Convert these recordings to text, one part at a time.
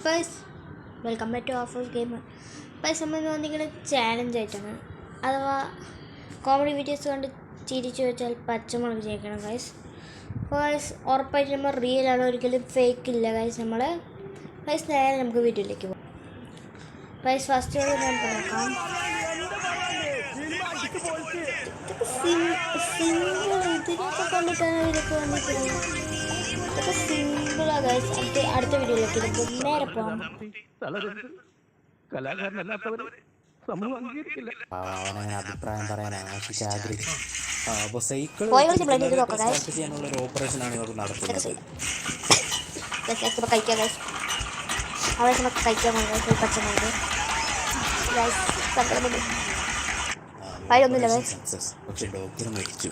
Guys welcome back to offers gamer. Guys നമ്മൾ വന്നിരിക്കുന്ന challenge ആയിട്ടാണ്, അഥവാ കോമഡി വീഡിയോസ് കണ്ട് ചിരിച്ചു വെച്ചാൽ പച്ചമുളക് ചേക്കണം ഗൈസ്. ഗൈസ് ഉറപ്പായിട്ട് നമ്മൾ റിയലാണ്, ഒരിക്കലും ഫേക്ക് ഇല്ല ഗൈസ്. ഗൈസ് നേരെ നമുക്ക് വീഡിയോയിലേക്ക് പോകാം. ഗൈസ് ഫസ്റ്റ് നമുക്ക് നോക്കാം. സിമ്പിൾ ഇതിനൊക്കെ കണ്ടിട്ടാണ് ഇതൊക്കെ വന്നിട്ടുള്ളത്. ഇതൊക്കെ സിമ്പിളാണ് ഗൈസ്. അടുത്ത വീഡിയോയിലേക്ക് നമുക്ക് നേരെ പോകാം. അവനങ്ങനെ അഭിപ്രായം പറയാൻ ആശിച്ച് ആഗ്രഹിച്ചു. അപ്പോൾ സൈക്കിൾ ചെയ്യാനുള്ള ഒരു ഓപ്പറേഷനാണ് ഇവർ നടത്തുന്നത്. പക്ഷെ ഡോക്ടർ മരിച്ചു.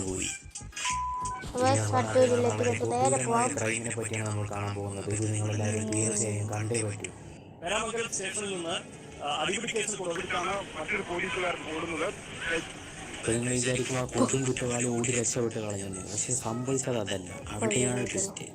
പോയി. ഡ്രൈവിനെ പറ്റിയാണ് നമ്മൾ കാണാൻ പോകുന്നത്. ഇത് നിങ്ങളെല്ലാവരും തീർച്ചയായും കണ്ടേ പറ്റൂ. നിങ്ങൾ വിചാരിക്കും ആ കൂട്ടും കുറ്റവാളി ഓടി രക്ഷപ്പെട്ട് കളഞ്ഞു, പക്ഷെ സംഭവിച്ചത് അതല്ല. അവിടെയാണ് ട്വിസ്റ്റ്.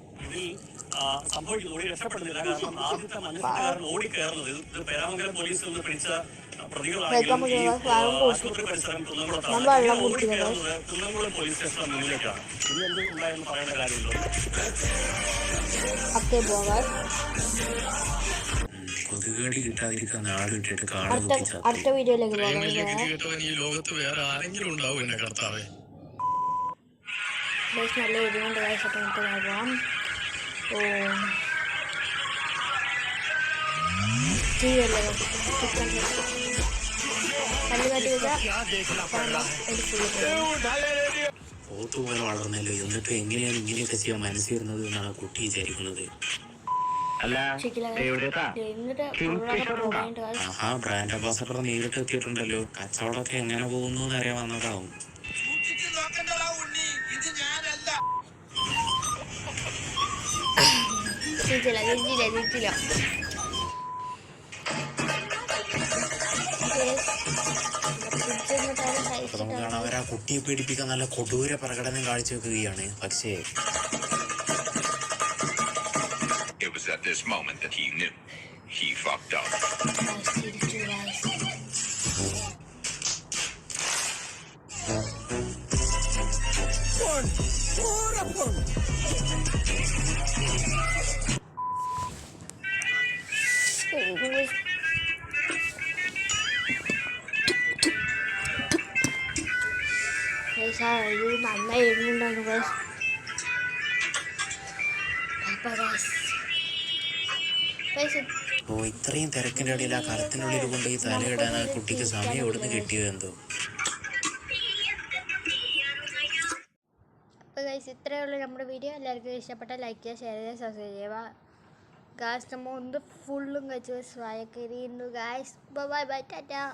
കൊതുകടി കിട്ടാതിരിക്കാൻ നാട് വിട്ടിട്ട് അടുത്ത വീഡിയോയിലേക്ക് പോകാം. നല്ല എരിവുണ്ട് വയസ്സൊക്കെ നമുക്ക് നോക്കാം. പോത്ത് പോലെ വളർന്നല്ലോ, എന്നിട്ട് എങ്ങനെയാണ് ഇങ്ങനെയൊക്കെ ചെയ്യാൻ മനസ്സ് വരുന്നത് എന്നാണ് കുട്ടി വിചാരിക്കുന്നത്. ബ്രാൻഡ് അംബാസഡർ നേരിട്ട് എത്തിയിട്ടുണ്ടല്ലോ. കച്ചവടമൊക്കെ എങ്ങനെ പോകുന്നു എന്നറിയാൻ വന്നതാവും. നമുക്കാണ് അവർ ആ കുട്ടിയെ പേടിപ്പിക്കാൻ നല്ല കൊടൂര പ്രകടനം കാഴ്ചവെക്കുകയാണ്. പക്ഷേ at this moment that he knew he fucked up. നന്നായി എഴുതുന്നുണ്ടായിരുന്നു ഗൈസ്. ഇത്രയും തിരക്കിൻ്റെ ഇടയിൽ ആ കരത്തിനുള്ളിൽ കൊണ്ട് ഈ തലയിടാൻ ആ കുട്ടിക്ക് സമയം എവിടുന്ന് കിട്ടിയത് എന്തോ. അപ്പോൾ ഗൈസ് ഇത്രയേ ഉള്ളൂ നമ്മുടെ വീഡിയോ. എല്ലാവർക്കും ഇഷ്ടപ്പെട്ടാൽ ലൈക്ക് ചെയ്യുക, ഷെയർ ചെയ്യുക, സബ്സ്ക്രൈബ് ചെയ്യുക. ഗൈസ് നമ്മൾ ഒന്ന് ഫുള്ളും കഴിച്ച് സ്വായൊക്കെ എറിയുന്നു ഗൈസ്. Bye bye Tata.